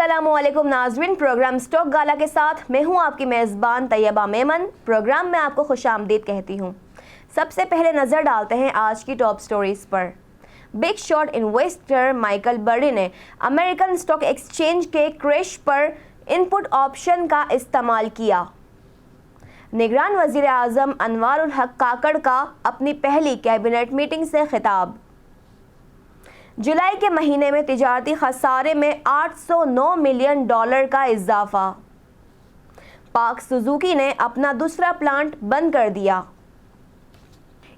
अस्सलामुअलैकुम नाज़रीन, programme stock गाला के साथ मैं हूं आपकी मेज़बान तैयबा मेमन। प्रोग्राम में आपको खुशामदीद कहती हूं। सबसे पहले नज़र डालते हैं आज की टॉप स्टोरीज पर। Big shot investor Michael Barri ने अमेरिकन स्टॉक एक्सचेंज के क्रैश पर इनपुट ऑप्शन का इस्तेमाल किया। निगरान वज़ीर आज़म अनवार उल हक काकड़ का अपनी पहली कैबिनेट मीटिंग से खिताब। जुलाई के महीने में तिजारती खसारे में $809 मिलियन का इजाफा। पाक सुजुकी ने अपना दूसरा प्लांट बंद कर दिया।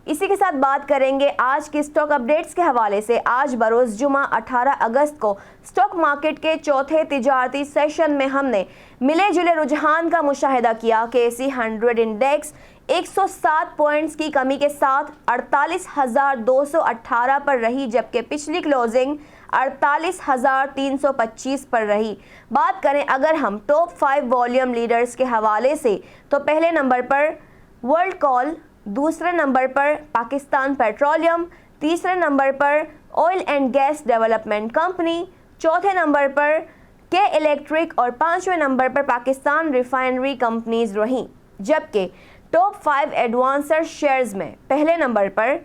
इसी के साथ बात करेंगे आज की स्टॉक अपडेट्स के हवाले से। आज बरोज़ जुमा 18 अगस्त को स्टॉक मार्केट के चौथे तिजारती सेशन में हमने मिले जुले रुझान का मुशाहिदा किया। KSE 100 इंडेक्स 107 पॉइंट्स की कमी के साथ 48,218 पर रही, जबकि पिछली क्लोजिंग 48,325 पर रही। बात करें अगर हम टॉप 5 वॉल्यूम लीडर्स के हवाले से तो पहले नंबर पर वर्ल्ड कॉल, दूसरे नंबर पर पाकिस्तान पेट्रोलियम, तीसरे नंबर पर oil and gas development company, चौथे नंबर पर के इलेक्ट्रिक और पांचवें नंबर पर पाकिस्तान रिफाइनरी कंपनीज रहीं। जबकि टॉप 5 एडवांसर शेयर्स में पहले नंबर पर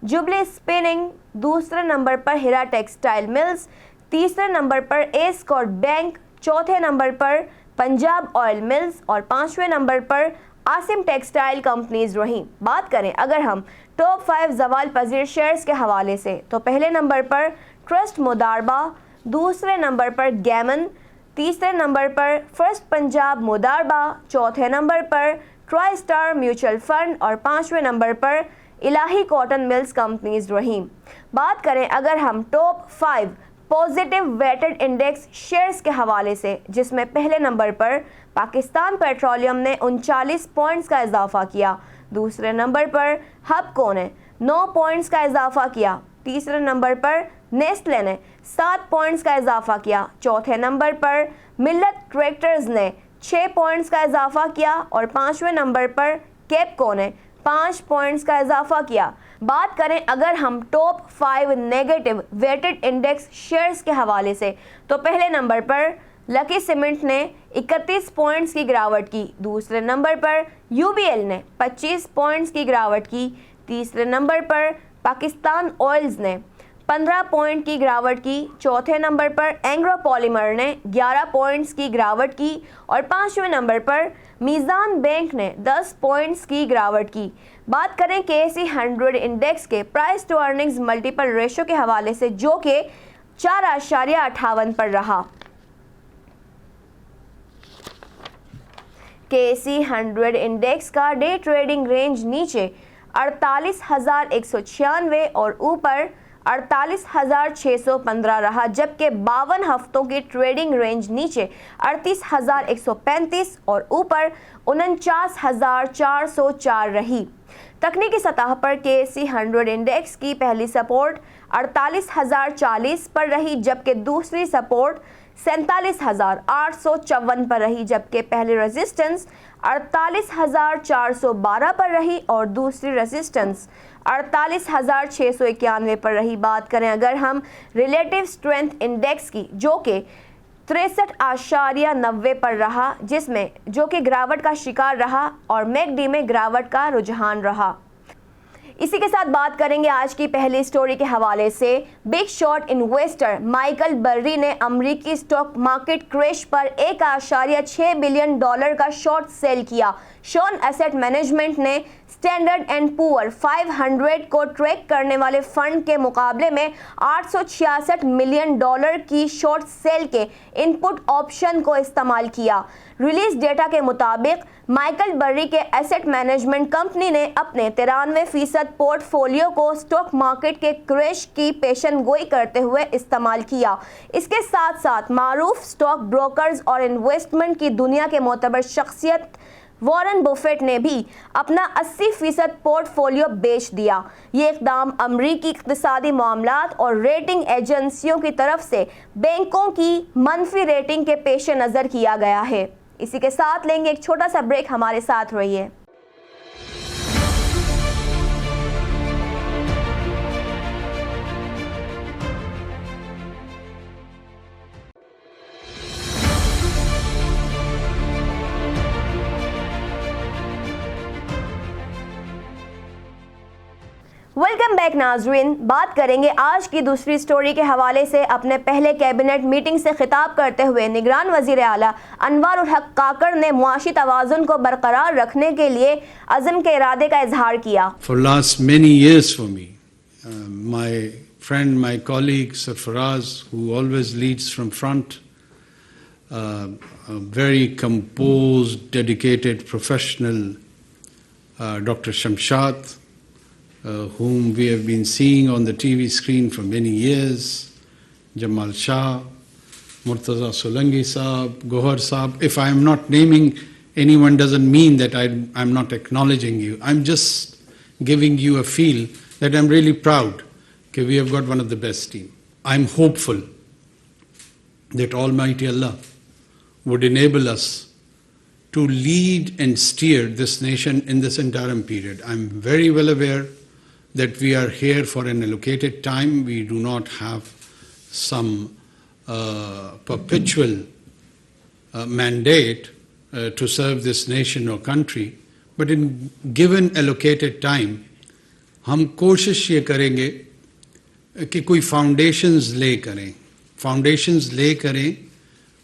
जुबली स्पिनिंग, दूसरे नंबर पर हीरा टेक्सटाइल मिल्स, तीसरे नंबर पर एस्कॉर्ट बैंक, चौथे नंबर पर पंजाब ऑयल मिल्स और पांचवें नंबर पर आसिम टेक्सटाइल कंपनीज रहीं। बात करें अगर हम टॉप 5 जवाल पजीर शेयर्स के हवाले से तो पहले नंबर पर ट्रस्ट मुदारबा, दूसरे नंबर पर गैमन, तीसरे नंबर पर फर्स्ट पंजाब मुदारबा, चौथे नंबर पर ट्राई स्टार म्यूचुअल फंड और पांचवें नंबर पर इलाही कॉटन मिल्स कंपनीज रहीं। बात करें अगर हम top 5 positive weighted index shares के हवाले से, जिसमें पहले नंबर पर पाकिस्तान पेट्रोलियम ने 39 पॉइंट्स का इजाफा किया, दूसरे नंबर पर हबको ने 9 पॉइंट्स का इजाफा किया, तीसरे नंबर पर नेस्ले ने 7 पॉइंट्स का इजाफा किया, चौथे नंबर पर मिल्लत ट्रैक्टर्स ने 6 पॉइंट्स का इजाफा किया और पांचवें नंबर पर केपको ने 5 पॉइंट्स का इजाफा किया। बात करें अगर हम top 5 negative weighted index shares के हवाले से तो पहले नंबर पर लकी सीमेंट ने 31 पॉइंट्स की गिरावट की, दूसरे नंबर पर UBL ने 25 पॉइंट्स की गिरावट की, तीसरे नंबर पर पाकिस्तान ऑयल्स ने 15 पॉइंट की गिरावट की, चौथे नंबर पर एंग्रो पॉलीमर ने 11 पॉइंट्स की गिरावट की और पांचवें नंबर पर मीज़ान बैंक ने 10 पॉइंट्स की गिरावट की। बात करें KSE 100 इंडेक्स के price to earnings multiple ratio के हवाले से, जो कि 4.58 पर रहा। KSE 100 इंडेक्स का डे ट्रेडिंग रेंज नीचे 48,196 और ऊपर 48,615 रहा, जबकि 52 हफ्तों की ट्रेडिंग रेंज नीचे 38,135 और ऊपर 49,404 रही। तकनीकी सतह पर KSE 100 इंडेक्स की पहली सपोर्ट 48,040 पर रही, जबकि दूसरी सपोर्ट 47,854 पर रही, जबकि पहली रेजिस्टेंस 48,412 पर रही और दूसरी रेजिस्टेंस 48,691 पर रही। बात करें अगर हम रिलेटिव स्ट्रेंथ इंडेक्स की, जो कि 63.90 पर रहा, जिसमें जो कि गिरावट का शिकार रहा और मैकडी में गिरावट का रुझान रहा। इसी के साथ बात करेंगे आज की पहली स्टोरी के हवाले से। Big shot investor Michael Barri ने अमेरिकी स्टॉक मार्केट क्रैश पर $1.6 बिलियन का शॉर्ट सेल किया। शॉन एसेट मैनेजमेंट ने स्टैंडर्ड एंड पुअर 500 को ट्रैक करने वाले फंड के मुकाबले में $866 मिलियन की शॉर्ट सेल के इनपुट ऑप्शन को इस्तेमाल किया। रिलीज डेटा के मुताबिक माइकल बर्री के एसेट मैनेजमेंट कंपनी ने अपने 93% पोर्टफोलियो को स्टॉक मार्केट के क्रैश की पेशन गोई करते हुए इस्तेमाल किया। इसके साथ साथ मारूफ स्टॉक ब्रोकर्स और इन्वेस्टमेंट की दुनिया के मोतबर शख्सियत वॉरेन बफेट ने भी अपना 80% पोर्टफोलियो बेच दिया। ये इक़दाम अमरीकी इक़्तिसादी मामलात और रेटिंग एजेंसियों की तरफ से बैंकों की मनफी रेटिंग के पेश नज़र किया गया है। इसी के साथ लेंगे एक छोटा सा ब्रेक, हमारे साथ रहिए। वेलकम बैक नाजरीन। बात करेंगे आज की दूसरी स्टोरी के हवाले से। अपने पहले कैबिनेट मीटिंग से खिताब करते हुए निगरान वजीर आला अनवर उल हक काकड़ ने मुआशी तवाज़ुन को बरकरार रखने के लिए अज़म के इरादे का इजहार किया। For last many years for me, my friend, my colleague Sarfaraz, who always leads from front, a very composed, dedicated professional, Dr. Shamshad, whom we have been seeing on the TV screen for many years, Jamal Shah, Murtaza Solangi Saab, Gohar Saab. If I am not naming anyone doesn't mean that I'm not acknowledging you. I'm just giving you a feel that I'm really proud that we have got one of the best team. I'm hopeful that Almighty Allah would enable us to lead and steer this nation in this interim period. I'm very well aware that we are here for an allocated time. We do not have some perpetual mandate to serve this nation or country. But in given allocated time, हम कोशिश ये करेंगे कि कोई foundations lay करें. Foundations lay करें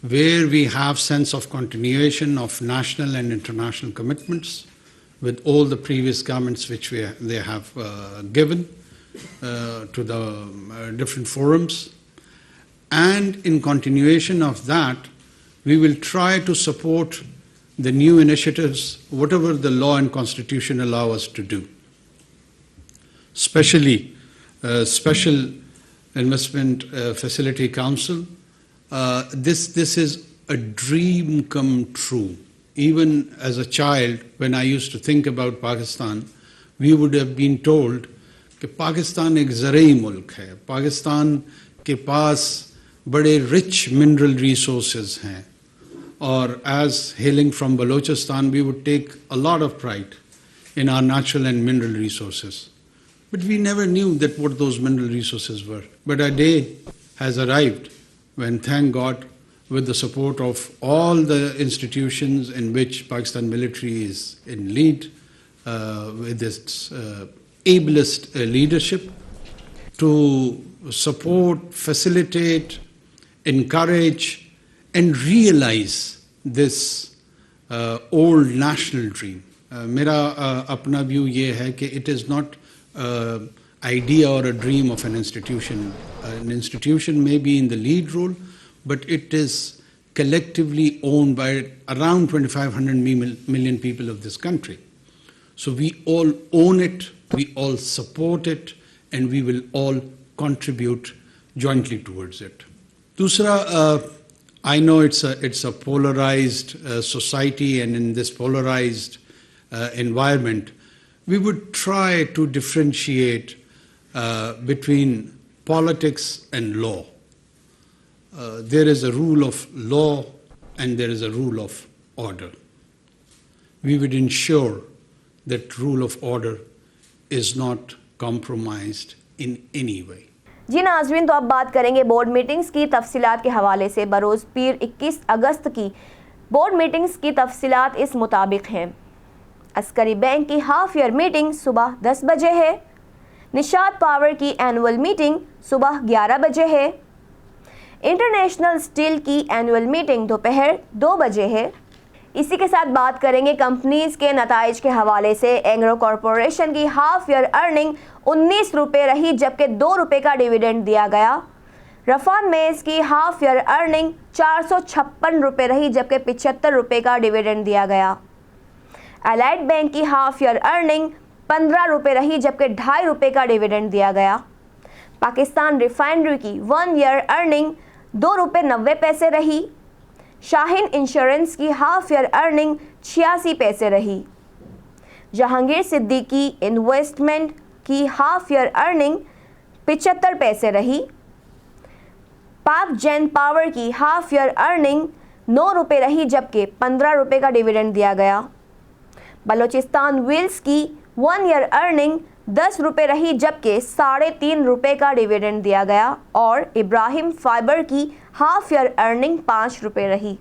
where we have sense of continuation of national and international commitments with all the previous governments which they have given to the different forums. And in continuation of that, we will try to support the new initiatives, whatever the law and constitution allow us to do. Especially Special Investment Facility Council. This is a dream come true. Even as a child, when I used to think about Pakistan, we would have been told that Pakistan एक ज़राई मुल्क है, पाकिस्तान के पास बड़े rich mineral resources हैं, और as hailing from Balochistan, we would take a lot of pride in our natural and mineral resources. But we never knew that what those mineral resources were. But a day has arrived when, thank God, with the support of all the institutions in which Pakistan military is in lead, with its ablest leadership, to support, facilitate, encourage, and realize this old national dream. मेरा अपना view ये है कि it is not idea or a dream of an institution. An institution may be in the lead role, but it is collectively owned by around 2,500 million people of this country. So we all own it, we all support it, and we will all contribute jointly towards it. Dusra, I know it's a polarized society, and in this polarized environment, we would try to differentiate between politics and law. There is a rule of law and there is a rule of order. We would ensure that rule of order is not compromised in any way. जी नाज़रीन, तो अब बात करेंगे board meetings की तफसीलात के हवाले से। बरोज़ पीर 21 अगस्त की बोर्ड मीटिंग्स की तफसीलात इस मुताबिक हैं। अस्करी बैंक की हाफ ईयर मीटिंग सुबह 10 बजे है। निशात पावर की एनुअल मीटिंग सुबह 11 बजे है। इंटरनेशनल स्टील की एनुअल मीटिंग दोपहर 2 बजे है। इसी के साथ बात करेंगे कंपनीज के नताइज के हवाले से। एंग्रो कॉरपोरेशन की हाफ ईयर अर्निंग 19 रुपये रही, जबकि 2 रुपये का डिविडेंड दिया गया। रफान मेज की हाफ ईयर अर्निंग 456 रुपये रही, जबकि 75 रुपये का डिविडेंड दिया गया। एलाइड बैंक की हाफ ईयर अर्निंग 15 रुपये रही, जबकि 2.5 रुपये का डिविडेंड दिया गया। पाकिस्तान रिफाइनरी की 1 ईयर अर्निंग 2 रुपये 90 पैसे रही। शाहीन इंश्योरेंस की हाफ ईयर अर्निंग 86 पैसे रही। जहांगीर सिद्दीकी इन्वेस्टमेंट की हाफ ईयर अर्निंग 75 पैसे रही। पाक जैन पावर की हाफ ईयर अर्निंग 9 रुपये रही, जबकि 15 रुपये का डिविडेंड दिया गया। बलोचिस्तान व्हील्स की 1 ईयर अर्निंग 10 रुपये रही, जबकि 3.5 रुपये का डिविडेंड दिया गया। और इब्राहिम फाइबर की हाफ ईयर अर्निंग 5 रुपये रही।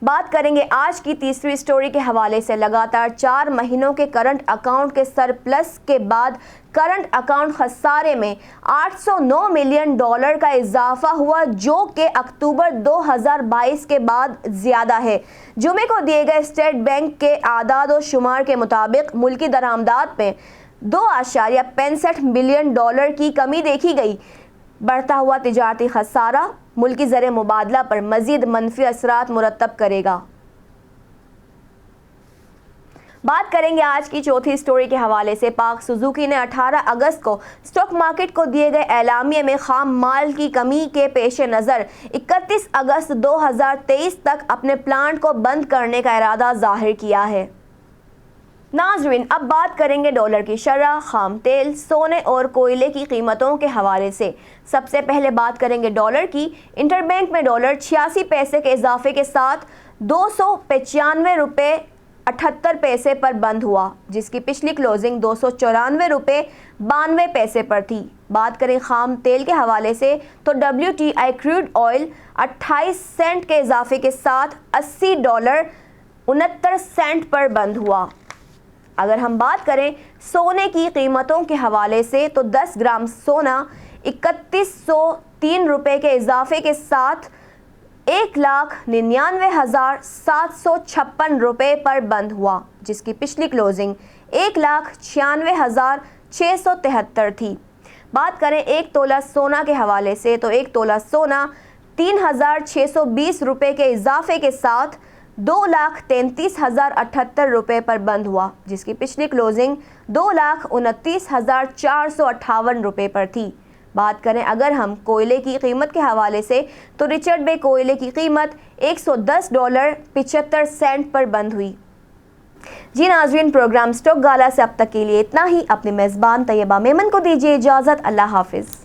बात करेंगे आज की तीसरी स्टोरी के हवाले से। लगातार 4 महीनों के करंट अकाउंट के सरप्लस के बाद करंट अकाउंट खसारे में $809 मिलियन का इजाफा हुआ, जो कि अक्टूबर 2022 के बाद ज़्यादा है। जुमे को दिए गए स्टेट बैंक के आदाद और शुमार के मुताबिक मुल्की दरामदात में $2.65 बिलियन की कमी देखी गई। बढ़ता हुआ तिजारती खसारा मुल्की ज़र मुबादला पर मज़ीद मनफी असरात मुरतब करेगा। बात करेंगे आज की चौथी स्टोरी के हवाले से। पाक सुजुकी ने 18 अगस्त को स्टॉक मार्केट को दिए गए एलामिये में खाम माल की कमी के पेश नज़र 31 अगस्त 2023 तक अपने प्लांट को बंद करने का इरादा जाहिर किया है। नाज़रीन, अब बात करेंगे डॉलर की शरह, खाम तेल, सोने और कोयले की कीमतों के हवाले से। सबसे पहले बात करेंगे डॉलर की। इंटरबैंक में डॉलर 86 पैसे के इजाफे के साथ $295.78 पर बंद हुआ, जिसकी पिछली क्लोजिंग $294.92 पर थी। बात करें खाम तेल के हवाले से तो WTI क्रूड ऑयल 28 सेंट के इजाफे के साथ $80.69 पर बंद हुआ। अगर हम बात करें सोने की कीमतों के हवाले से तो 10 ग्राम सोना 3103 रुपये के इजाफे के साथ 1,99,756 रुपये पर बंद हुआ, जिसकी पिछली क्लोजिंग 1,96,673 थी। बात करें 1 तोला सोना के हवाले से तो 1 तोला सोना 3,620 रुपये के इजाफे के साथ 2,33,078 रुपये पर बंद हुआ, जिसकी पिछली क्लोजिंग 2,29,458 रुपये पर थी। बात करें अगर हम कोयले की कीमत के हवाले से तो रिचर्ड बे कोयले की कीमत $110.75 पर बंद हुई। जी नाज़रीन, प्रोग्राम स्टॉक गाला से अब तक के लिए इतना ही। अपने मेज़बान तैयबा मेमन को दीजिए इजाज़त। अल्लाह हाफिज़।